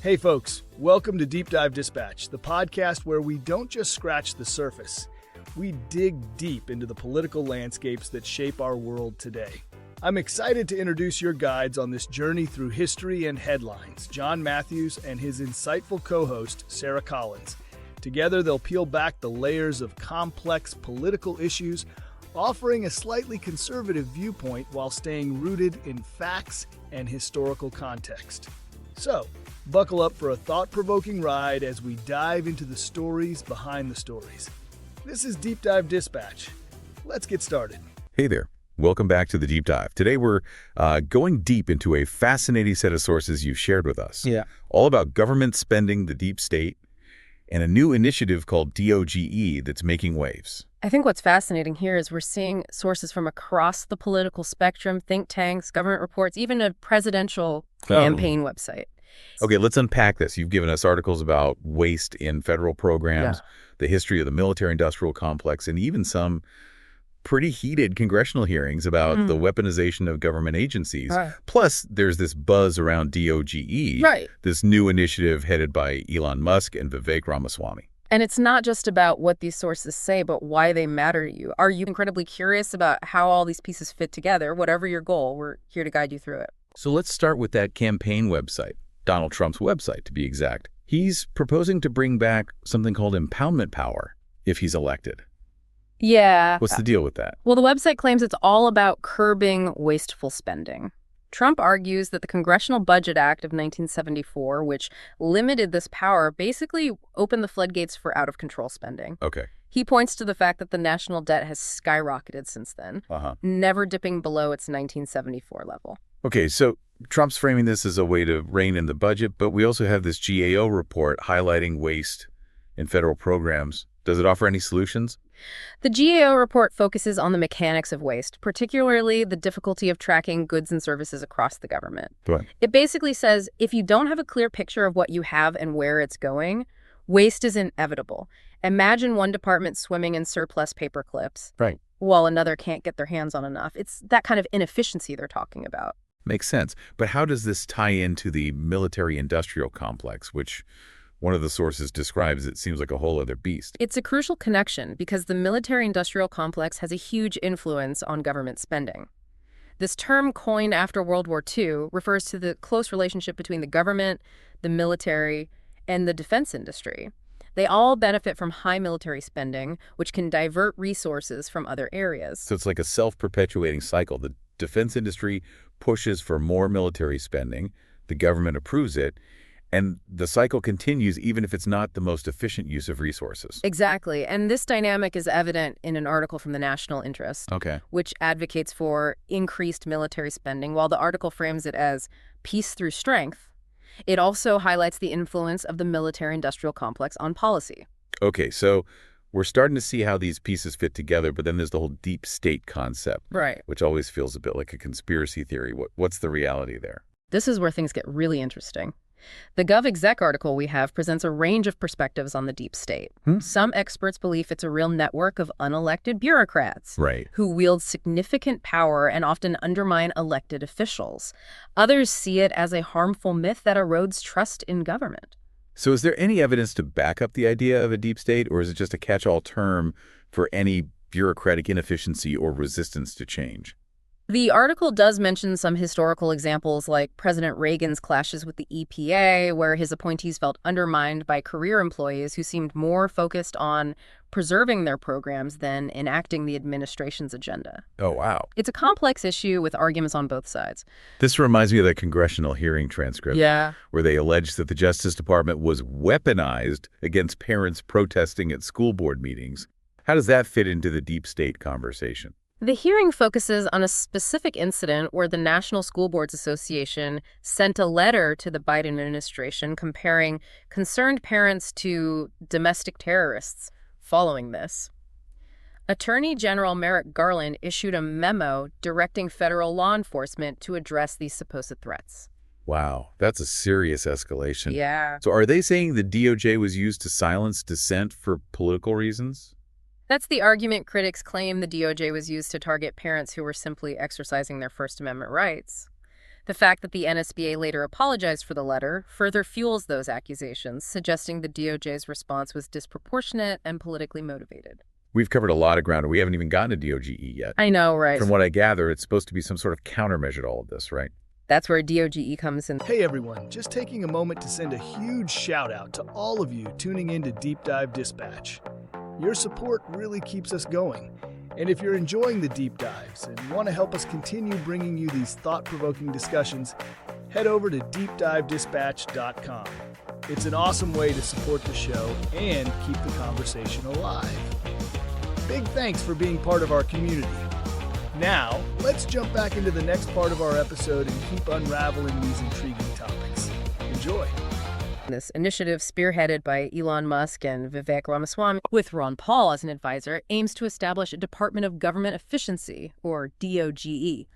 Hey folks, welcome to Deep Dive Dispatch, the podcast where we don't just scratch the surface, we dig deep into the political landscapes that shape our world today. I'm excited to introduce your guides on this journey through history and headlines, John Matthews and his insightful co-host, Sarah Collins. Together, they'll peel back the layers of complex political issues, offering a slightly conservative viewpoint while staying rooted in facts and historical context. So, buckle up for a thought-provoking ride as we dive into the stories behind the stories. This is Deep Dive Dispatch. Let's get started. Hey there. Welcome back to the Deep Dive. Today we're going deep into a fascinating set of sources you've shared with us. Yeah. All about government spending, the deep state, and a new initiative called DOGE that's making waves. I think what's fascinating here is we're seeing sources from across the political spectrum, think tanks, government reports, even a presidential campaign website. Okay, let's unpack this. You've given us articles about waste in federal programs, the history of the military-industrial complex, and even some pretty heated congressional hearings about the weaponization of government agencies. Right. Plus, there's this buzz around DOGE, this new initiative headed by Elon Musk and Vivek Ramaswamy. And it's not just about what these sources say, but why they matter to you. Are you incredibly curious about how all these pieces fit together? Whatever your goal, we're here to guide you through it. So let's start with that campaign website, Donald Trump's website, to be exact. He's proposing to bring back something called impoundment power if he's elected. Yeah. What's the deal with that? Well, the website claims it's all about curbing wasteful spending. Trump argues that the Congressional Budget Act of 1974, which limited this power, basically opened the floodgates for out-of-control spending. Okay. He points to the fact that the national debt has skyrocketed since then, never dipping below its 1974 level. Okay, so Trump's framing this as a way to rein in the budget, but we also have this GAO report highlighting waste in federal programs. Does it offer any solutions? The GAO report focuses on the mechanics of waste, particularly the difficulty of tracking goods and services across the government. Right. It basically says if you don't have a clear picture of what you have and where it's going, waste is inevitable. Imagine one department swimming in surplus paper clips, Right. while another can't get their hands on enough. It's that kind of inefficiency they're talking about. Makes sense. But how does this tie into the military-industrial complex, which one of the sources describes it seems like a whole other beast? It's a crucial connection because the military-industrial complex has a huge influence on government spending. This term, coined after World War II, refers to the close relationship between the government, the military, and the defense industry. They all benefit from high military spending, which can divert resources from other areas. So it's like a self-perpetuating cycle. The defense industry pushes for more military spending, the government approves it, and the cycle continues even if it's not the most efficient use of resources. Exactly. And this dynamic is evident in an article from the National Interest, which advocates for increased military spending. While the article frames it as peace through strength, it also highlights the influence of the military-industrial complex on policy. Okay, so we're starting to see how these pieces fit together, but then there's the whole deep state concept, which always feels a bit like a conspiracy theory. What's the reality there? This is where things get really interesting. The GovExec article we have presents a range of perspectives on the deep state. Some experts believe it's a real network of unelected bureaucrats who wield significant power and often undermine elected officials. Others see it as a harmful myth that erodes trust in government. So is there any evidence to back up the idea of a deep state, or is it just a catch-all term for any bureaucratic inefficiency or resistance to change? The article does mention some historical examples like President Reagan's clashes with the EPA, where his appointees felt undermined by career employees who seemed more focused on preserving their programs than enacting the administration's agenda. Oh, wow. It's a complex issue with arguments on both sides. This reminds me of that congressional hearing transcript where they alleged that the Justice Department was weaponized against parents protesting at school board meetings. How does that fit into the deep state conversation? The hearing focuses on a specific incident where the National School Boards Association sent a letter to the Biden administration comparing concerned parents to domestic terrorists. Following this, Attorney General Merrick Garland issued a memo directing federal law enforcement to address these supposed threats. Wow, that's a serious escalation. Yeah. So are they saying the DOJ was used to silence dissent for political reasons? That's the argument critics claim the DOJ was used to target parents who were simply exercising their First Amendment rights. The fact that the NSBA later apologized for the letter further fuels those accusations, suggesting the DOJ's response was disproportionate and politically motivated. We've covered a lot of ground, and we haven't even gotten to DOGE yet. I know, right? From what I gather, it's supposed to be some sort of countermeasure to all of this, right? That's where DOGE comes in. Hey everyone, just taking a moment to send a huge shout out to all of you tuning in to Deep Dive Dispatch. Your support really keeps us going. And if you're enjoying the deep dives and want to help us continue bringing you these thought-provoking discussions, head over to deepdivedispatch.com. It's an awesome way to support the show and keep the conversation alive. Big thanks for being part of our community. Now, let's jump back into the next part of our episode and keep unraveling these intriguing topics. Enjoy. This initiative, spearheaded by Elon Musk and Vivek Ramaswamy, with Ron Paul as an advisor, aims to establish a Department of Government Efficiency, or DOGE.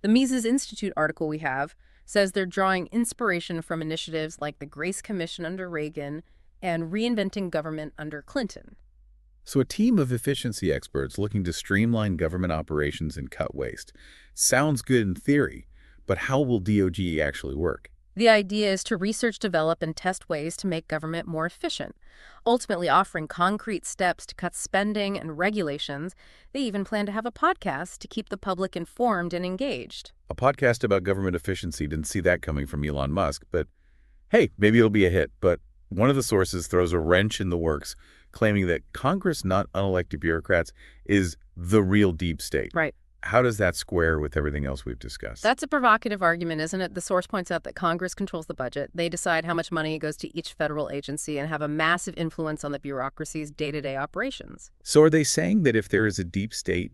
The Mises Institute article we have says they're drawing inspiration from initiatives like the Grace Commission under Reagan and reinventing government under Clinton. So a team of efficiency experts looking to streamline government operations and cut waste. Sounds good in theory, but how will DOGE actually work? The idea is to research, develop, and test ways to make government more efficient, ultimately offering concrete steps to cut spending and regulations. They even plan to have a podcast to keep the public informed and engaged. A podcast about government efficiency, didn't see that coming from Elon Musk, but hey, maybe it'll be a hit. But one of the sources throws a wrench in the works, claiming that Congress, not unelected bureaucrats, is the real deep state. Right. How does that square with everything else we've discussed? That's a provocative argument, isn't it? The source points out that Congress controls the budget. They decide how much money goes to each federal agency and have a massive influence on the bureaucracy's day-to-day operations. So are they saying that if there is a deep state,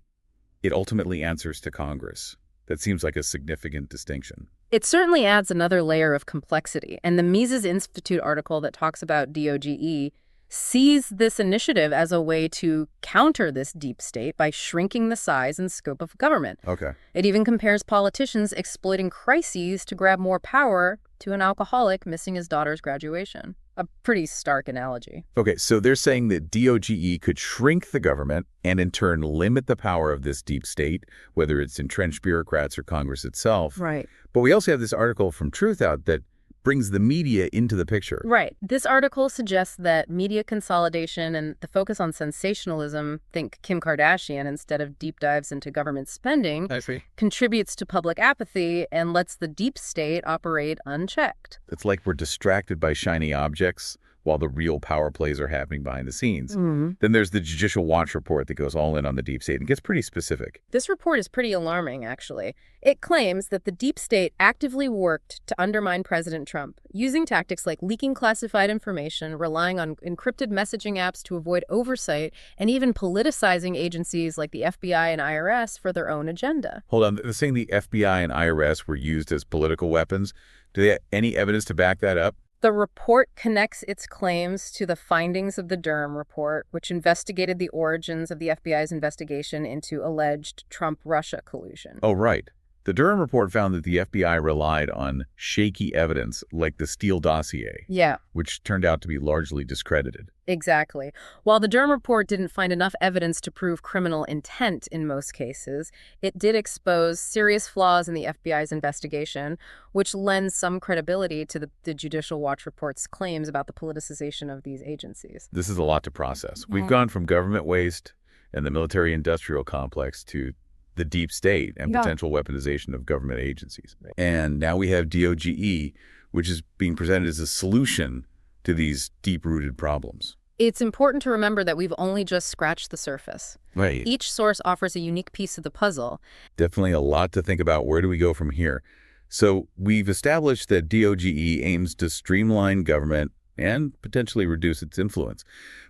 it ultimately answers to Congress? That seems like a significant distinction. It certainly adds another layer of complexity. And the Mises Institute article that talks about DOGE sees this initiative as a way to counter this deep state by shrinking the size and scope of government. Okay. It even compares politicians exploiting crises to grab more power to an alcoholic missing his daughter's graduation. A pretty stark analogy. Okay, so they're saying that DOGE could shrink the government and in turn limit the power of this deep state, whether it's entrenched bureaucrats or Congress itself. Right. But we also have this article from Truth Out that brings the media into the picture. Right. This article suggests that media consolidation and the focus on sensationalism, think Kim Kardashian instead of deep dives into government spending, contributes to public apathy and lets the deep state operate unchecked. It's like we're distracted by shiny objects while the real power plays are happening behind the scenes. Mm-hmm. Then there's the Judicial Watch report that goes all in on the deep state and gets pretty specific. This report is pretty alarming, actually. It claims that the deep state actively worked to undermine President Trump, using tactics like leaking classified information, relying on encrypted messaging apps to avoid oversight, and even politicizing agencies like the FBI and IRS for their own agenda. Hold on, they're saying the FBI and IRS were used as political weapons. Do they have any evidence to back that up? The report connects its claims to the findings of the Durham report, which investigated the origins of the FBI's investigation into alleged Trump-Russia collusion. Oh, right. The Durham report found that the FBI relied on shaky evidence like the Steele dossier, which turned out to be largely discredited. Exactly. While the Durham report didn't find enough evidence to prove criminal intent in most cases, it did expose serious flaws in the FBI's investigation, which lends some credibility to the Judicial Watch report's claims about the politicization of these agencies. This is a lot to process. We've gone from government waste and the military-industrial complex to the deep state and potential weaponization of government agencies. Right. And now we have DOGE, which is being presented as a solution to these deep-rooted problems. It's important to remember that we've only just scratched the surface. Right. Each source offers a unique piece of the puzzle. Definitely a lot to think about. Where do we go from here? So we've established that DOGE aims to streamline government and potentially reduce its influence.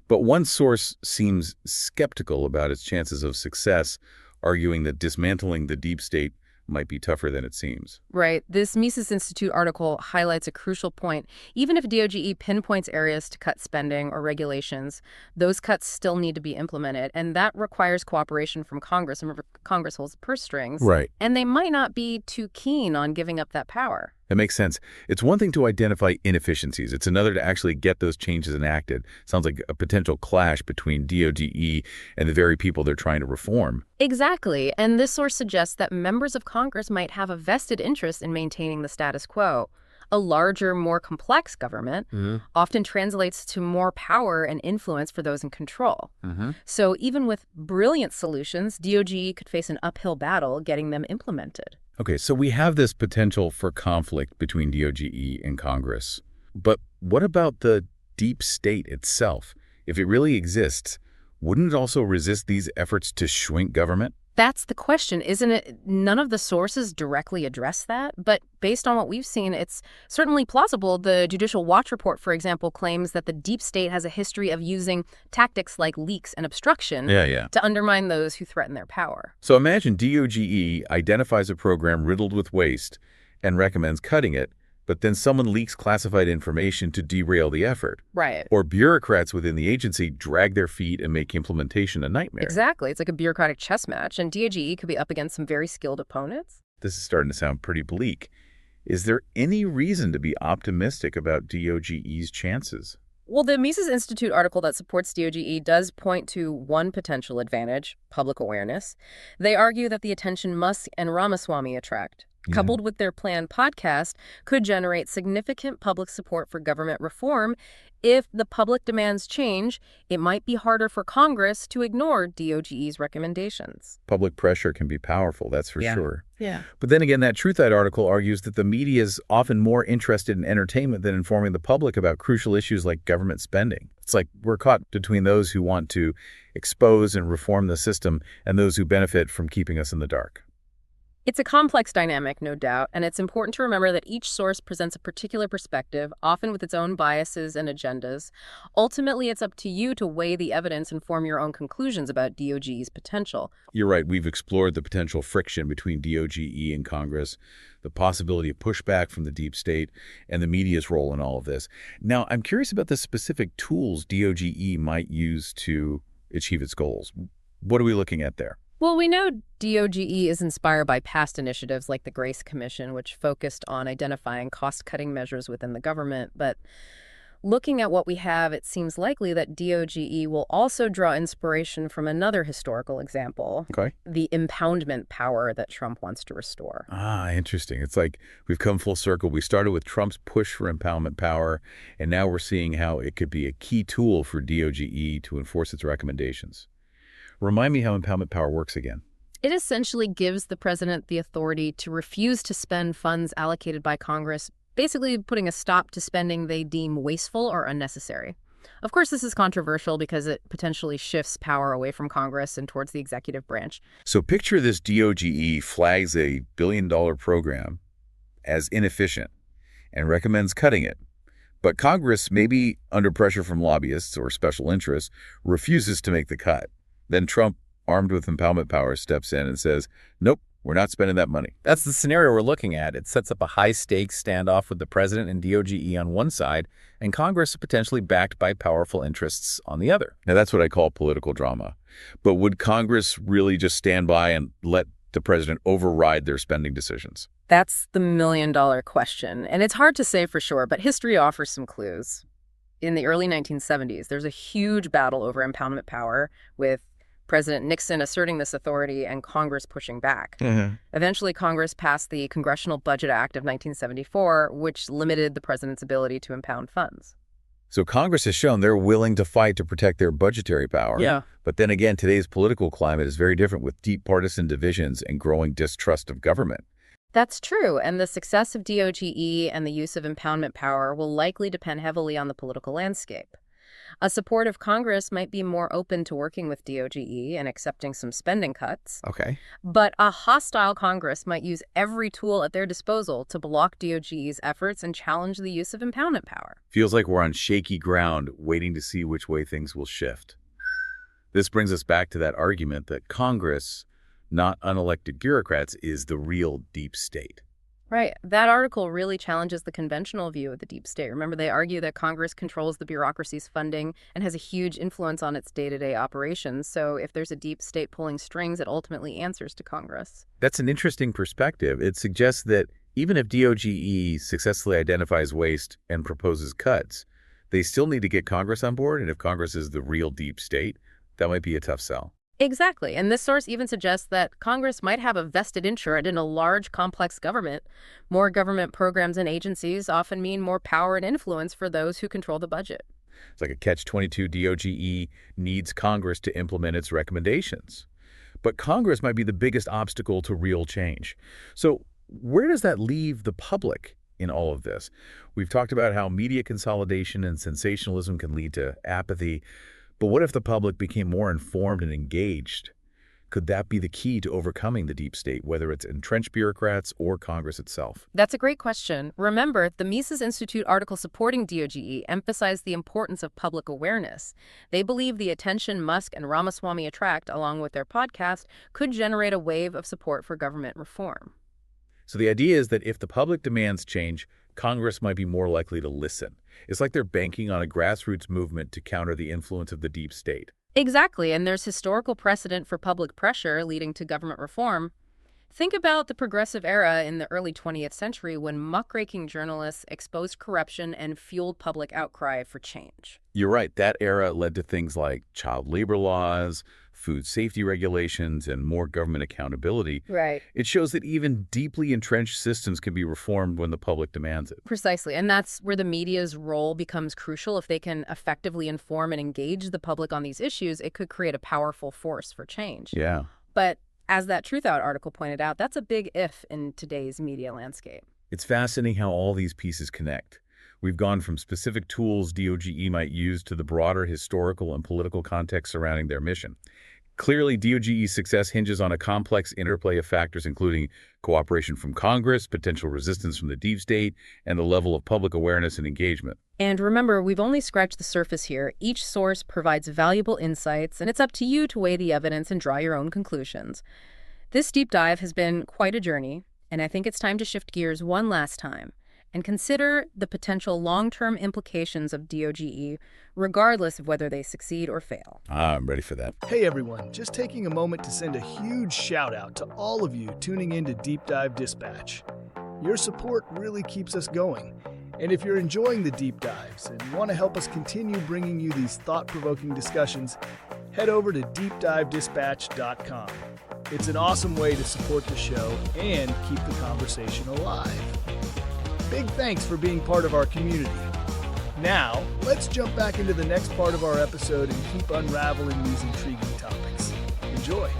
But one source seems skeptical about its chances of success, arguing that dismantling the deep state might be tougher than it seems. Right. This Mises Institute article highlights a crucial point. Even if DOGE pinpoints areas to cut spending or regulations, those cuts still need to be implemented, and that requires cooperation from Congress. Remember, Congress holds the purse strings. Right. And they might not be too keen on giving up that power. That makes sense. It's one thing to identify inefficiencies. It's another to actually get those changes enacted. Sounds like a potential clash between DOGE and the very people they're trying to reform. Exactly. And this source suggests that members of Congress might have a vested interest in maintaining the status quo. A larger, more complex government often translates to more power and influence for those in control. So even with brilliant solutions, DOGE could face an uphill battle getting them implemented. Okay, so we have this potential for conflict between DOGE and Congress. But what about the deep state itself? If it really exists, wouldn't it also resist these efforts to shrink government? That's the question, isn't it? None of the sources directly address that, but based on what we've seen, it's certainly plausible. The Judicial Watch report, for example, claims that the deep state has a history of using tactics like leaks and obstruction to undermine those who threaten their power. So imagine DOGE identifies a program riddled with waste and recommends cutting it, but then someone leaks classified information to derail the effort. Right. Or bureaucrats within the agency drag their feet and make implementation a nightmare. Exactly. It's like a bureaucratic chess match, and DOGE could be up against some very skilled opponents. This is starting to sound pretty bleak. Is there any reason to be optimistic about DOGE's chances? Well, the Mises Institute article that supports DOGE does point to one potential advantage, public awareness. They argue that the attention Musk and Ramaswamy attract, coupled with their planned podcast, could generate significant public support for government reform. If the public demands change, it might be harder for Congress to ignore DOGE's recommendations. Public pressure can be powerful, that's for sure. Yeah. But then again, that Truthite article argues that the media is often more interested in entertainment than informing the public about crucial issues like government spending. It's like we're caught between those who want to expose and reform the system and those who benefit from keeping us in the dark. It's a complex dynamic, no doubt, and it's important to remember that each source presents a particular perspective, often with its own biases and agendas. Ultimately, it's up to you to weigh the evidence and form your own conclusions about DOGE's potential. You're right. We've explored the potential friction between DOGE and Congress, the possibility of pushback from the deep state, and the media's role in all of this. Now, I'm curious about the specific tools DOGE might use to achieve its goals. What are we looking at there? Well, we know DOGE is inspired by past initiatives like the Grace Commission, which focused on identifying cost-cutting measures within the government. But looking at what we have, it seems likely that DOGE will also draw inspiration from another historical example, the impoundment power that Trump wants to restore. Ah, interesting. It's like we've come full circle. We started with Trump's push for impoundment power, and now we're seeing how it could be a key tool for DOGE to enforce its recommendations. Remind me how impoundment power works again. It essentially gives the president the authority to refuse to spend funds allocated by Congress, basically putting a stop to spending they deem wasteful or unnecessary. Of course, this is controversial because it potentially shifts power away from Congress and towards the executive branch. So picture this: DOGE flags a billion-dollar program as inefficient and recommends cutting it. But Congress, maybe under pressure from lobbyists or special interests, refuses to make the cut. Then Trump, armed with impoundment power, steps in and says, nope, we're not spending that money. That's the scenario we're looking at. It sets up a high-stakes standoff with the president and DOGE on one side, and Congress potentially backed by powerful interests on the other. Now, that's what I call political drama. But would Congress really just stand by and let the president override their spending decisions? That's the million-dollar question. And it's hard to say for sure, but history offers some clues. In the early 1970s, there's a huge battle over impoundment power, with President Nixon asserting this authority and Congress pushing back. Eventually, Congress passed the Congressional Budget Act of 1974, which limited the president's ability to impound funds. So Congress has shown they're willing to fight to protect their budgetary power. Yeah. But then again, today's political climate is very different, with deep partisan divisions and growing distrust of government. That's true, and the success of DOGE and the use of impoundment power will likely depend heavily on the political landscape. A supportive Congress might be more open to working with DOGE and accepting some spending cuts. Okay. But a hostile Congress might use every tool at their disposal to block DOGE's efforts and challenge the use of impoundment power. Feels like we're on shaky ground, waiting to see which way things will shift. This brings us back to that argument that Congress, not unelected bureaucrats, is the real deep state. Right. That article really challenges the conventional view of the deep state. Remember, they argue that Congress controls the bureaucracy's funding and has a huge influence on its day-to-day operations. So if there's a deep state pulling strings, it ultimately answers to Congress. That's an interesting perspective. It suggests that Even if DOGE successfully identifies waste and proposes cuts, they still need to get Congress on board, and if Congress is the real deep state, that might be a tough sell. Exactly. And this source even suggests that Congress might have a vested interest in a large, complex government. More government programs and agencies often mean more power and influence for those who control the budget. It's like a catch-22. DOGE needs Congress to implement its recommendations. But Congress might be the biggest obstacle to real change. So where does that leave the public in all of this? We've talked about how media consolidation and sensationalism can lead to apathy. But what if the public became more informed and engaged? Could that be the key to overcoming the deep state, whether it's entrenched bureaucrats or Congress itself? That's a great question. Remember, the Mises Institute article supporting DOGE emphasized the importance of public awareness. They believe the attention Musk and Ramaswamy attract, along with their podcast, could generate a wave of support for government reform. So the idea is that if the public demands change, Congress might be more likely to listen. It's like they're banking on a grassroots movement to counter the influence of the deep state. Exactly, and there's historical precedent for public pressure leading to government reform. Think about the progressive era in the early 20th century when muckraking journalists exposed corruption and fueled public outcry for change. You're right. That era led to things like child labor laws, food safety regulations, and more government accountability. Right. It shows that even deeply entrenched systems can be reformed when the public demands it. Precisely, and that's where the media's role becomes crucial. If they can effectively inform and engage the public on these issues, it could create a powerful force for change. Yeah. But as that Truth Out article pointed out, that's a big if in today's media landscape. It's fascinating how all these pieces connect. We've gone from specific tools DOGE might use to the broader historical and political context surrounding their mission. Clearly, DOGE's success hinges on a complex interplay of factors, including cooperation from Congress, potential resistance from the deep state, and the level of public awareness and engagement. And remember, we've only scratched the surface here. Each source provides valuable insights, and it's up to you to weigh the evidence and draw your own conclusions. This deep dive has been quite a journey, and I think it's time to shift gears one last time and consider the potential long-term implications of DOGE, regardless of whether they succeed or fail. I'm ready for that. Hey everyone, just taking a moment to send a huge shout out to all of you tuning in to Deep Dive Dispatch. Your support really keeps us going. And if you're enjoying the deep dives and want to help us continue bringing you these thought-provoking discussions, head over to deepdivedispatch.com. It's an awesome way to support the show and keep the conversation alive. Big thanks for being part of our community. Now, let's jump back into the next part of our episode and keep unraveling these intriguing topics. Enjoy.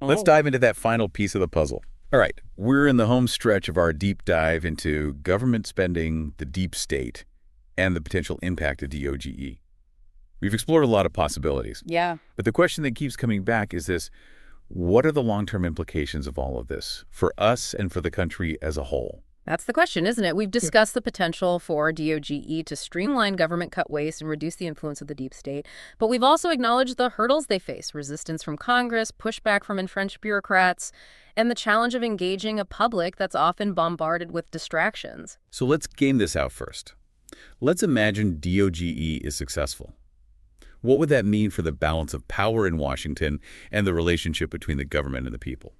Let's dive into that final piece of the puzzle. All right, we're in the home stretch of our deep dive into government spending, the deep state, and the potential impact of DOGE. We've explored a lot of possibilities. Yeah. But the question that keeps coming back is this: what are the long-term implications of all of this for us and for the country as a whole? That's the question, isn't it? We've discussed the potential for DOGE to streamline government, cut waste, and reduce the influence of the deep state. But we've also acknowledged the hurdles they face: resistance from Congress, pushback from entrenched bureaucrats, and the challenge of engaging a public that's often bombarded with distractions. So let's game this out first. Let's imagine DOGE is successful. What would that mean for the balance of power in Washington and the relationship between the government and the people?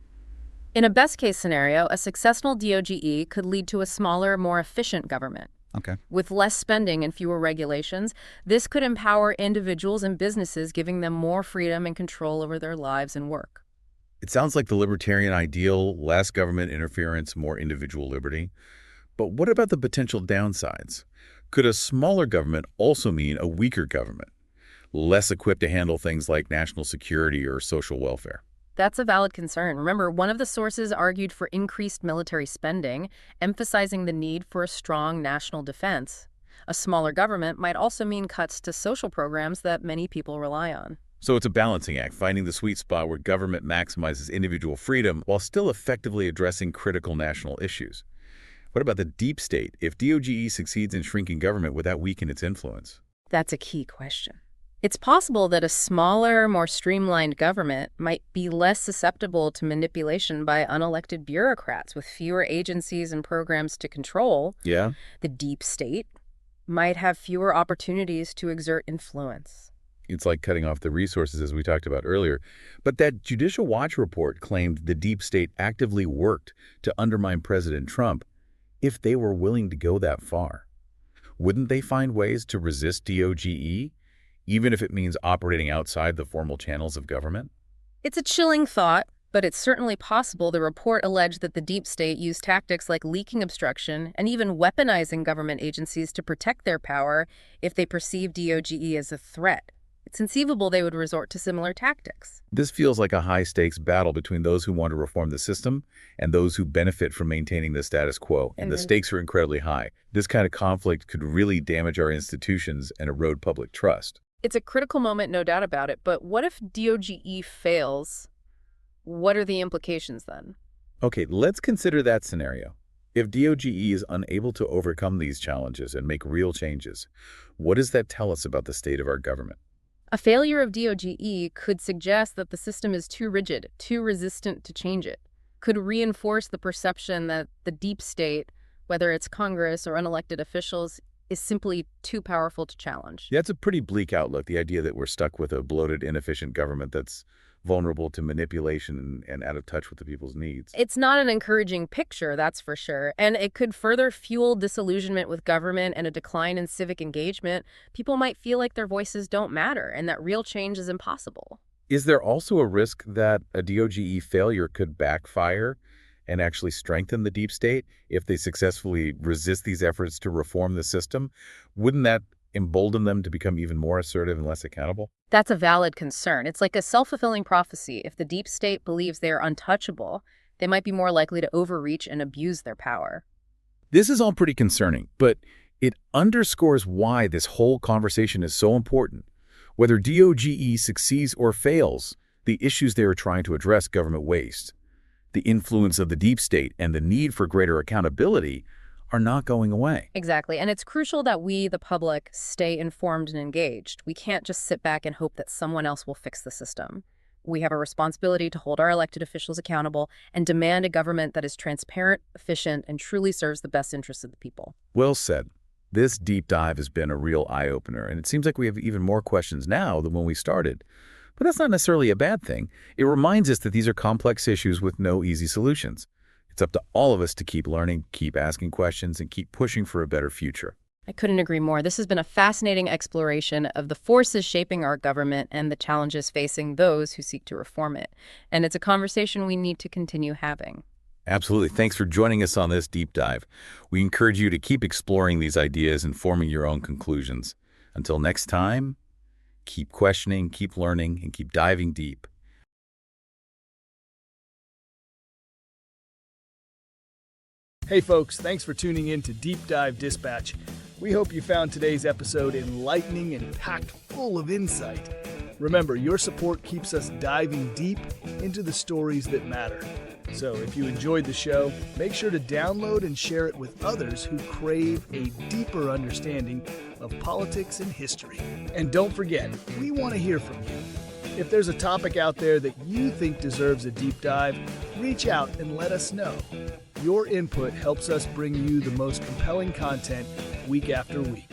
In a best-case scenario, a successful DOGE could lead to a smaller, more efficient government. Okay. With less spending and fewer regulations, this could empower individuals and businesses, giving them more freedom and control over their lives and work. It sounds like the libertarian ideal: less government interference, more individual liberty. But what about the potential downsides? Could a smaller government also mean a weaker government, less equipped to handle things like national security or social welfare? That's a valid concern. Remember, one of the sources argued for increased military spending, emphasizing the need for a strong national defense. A smaller government might also mean cuts to social programs that many people rely on. So it's a balancing act, finding the sweet spot where government maximizes individual freedom while still effectively addressing critical national issues. What about the deep state? If DOGE succeeds in shrinking government, would that weaken its influence? That's a key question. It's possible that a smaller, more streamlined government might be less susceptible to manipulation by unelected bureaucrats with fewer agencies and programs to control. Yeah. The deep state might have fewer opportunities to exert influence. It's like cutting off the resources, as we talked about earlier. But that Judicial Watch report claimed the deep state actively worked to undermine President Trump. If they were willing to go that far, wouldn't they find ways to resist DOGE, even if it means operating outside the formal channels of government? It's a chilling thought, but it's certainly possible. The report alleged that the deep state used tactics like leaking obstruction and even weaponizing government agencies to protect their power if they perceive DOGE as a threat. It's conceivable they would resort to similar tactics. This feels like a high-stakes battle between those who want to reform the system and those who benefit from maintaining the status quo, and the stakes are incredibly high. This kind of conflict could really damage our institutions and erode public trust. It's a critical moment, no doubt about it, but what if DOGE fails? What are the implications then? Okay, let's consider that scenario. If DOGE is unable to overcome these challenges and make real changes, what does that tell us about the state of our government? A failure of DOGE could suggest that the system is too rigid, too resistant to change it. Could reinforce the perception that the deep state, whether it's Congress or unelected officials, is simply too powerful to challenge. Yeah, it's a pretty bleak outlook, the idea that we're stuck with a bloated, inefficient government that's vulnerable to manipulation and out of touch with the people's needs. It's not an encouraging picture, that's for sure. And it could further fuel disillusionment with government and a decline in civic engagement. People might feel like their voices don't matter and that real change is impossible. Is there also a risk that a DOGE failure could backfire and actually strengthen the deep state if they successfully resist these efforts to reform the system? Wouldn't that embolden them to become even more assertive and less accountable? That's a valid concern. It's like a self-fulfilling prophecy. If the deep state believes they are untouchable, they might be more likely to overreach and abuse their power. This is all pretty concerning, but it underscores why this whole conversation is so important. Whether DOGE succeeds or fails, the issues they are trying to address, government waste, the influence of the deep state, and the need for greater accountability are not going away. Exactly. And it's crucial that we, the public, stay informed and engaged. We can't just sit back and hope that someone else will fix the system. We have a responsibility to hold our elected officials accountable and demand a government that is transparent, efficient, and truly serves the best interests of the people. Well said. This deep dive has been a real eye-opener, and it seems like we have even more questions now than when we started. But that's not necessarily a bad thing. It reminds us that these are complex issues with no easy solutions. It's up to all of us to keep learning, keep asking questions, and keep pushing for a better future. I couldn't agree more. This has been a fascinating exploration of the forces shaping our government and the challenges facing those who seek to reform it. And it's a conversation we need to continue having. Absolutely. Thanks for joining us on this deep dive. We encourage you to keep exploring these ideas and forming your own conclusions. Until next time, keep questioning, keep learning, and keep diving deep. Hey folks, thanks for tuning in to Deep Dive Dispatch. We hope you found today's episode enlightening and packed full of insight. Remember, your support keeps us diving deep into the stories that matter. So if you enjoyed the show, make sure to download and share it with others who crave a deeper understanding of politics and history. And don't forget, we want to hear from you. If there's a topic out there that you think deserves a deep dive, reach out and let us know. Your input helps us bring you the most compelling content week after week.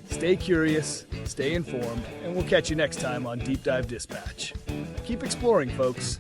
Stay curious, stay informed, and we'll catch you next time on Deep Dive Dispatch. Keep exploring, folks.